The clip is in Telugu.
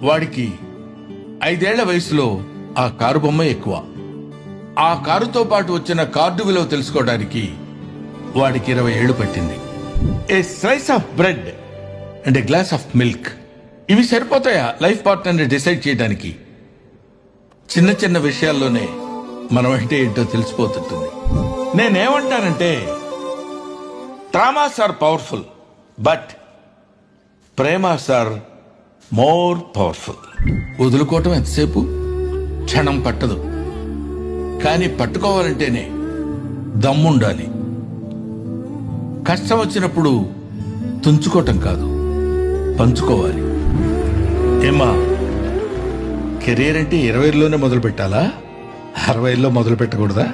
వాడికి 5 ఏళ్ల వయసులో ఆ కారు బొమ్మ ఎక్కువ. ఆ కారుతో పాటు వచ్చిన కార్డు విలువ తెలుసుకోవడానికి వాడికి 20 ఏళ్లు పట్టింది. A slice of bread and a glass of milk, ఇవి సరిపోతాయా లైఫ్ పార్ట్నర్ని డిసైడ్ చేయడానికి? చిన్న చిన్న విషయాల్లోనే మనం అంటే ఏంటో తెలిసిపోతుంటుంది. నేనేమంటానంటే డ్రామాస్ ఆర్ పవర్ఫుల్, బట్ ప్రేమాస్ ఆర్ మోర్ పవర్ఫుల్. వదులుకోవటం ఎంతసేపు? క్షణం పట్టదు. కానీ పట్టుకోవాలంటేనే దమ్ముండాలి. కష్టం వచ్చినప్పుడు తుంచుకోవటం కాదు, పంచుకోవాలి. ఏమా, కెరీర్ అంటే 20లోనే మొదలు పెట్టాలా? 60లో మొదలు పెట్టకూడదా?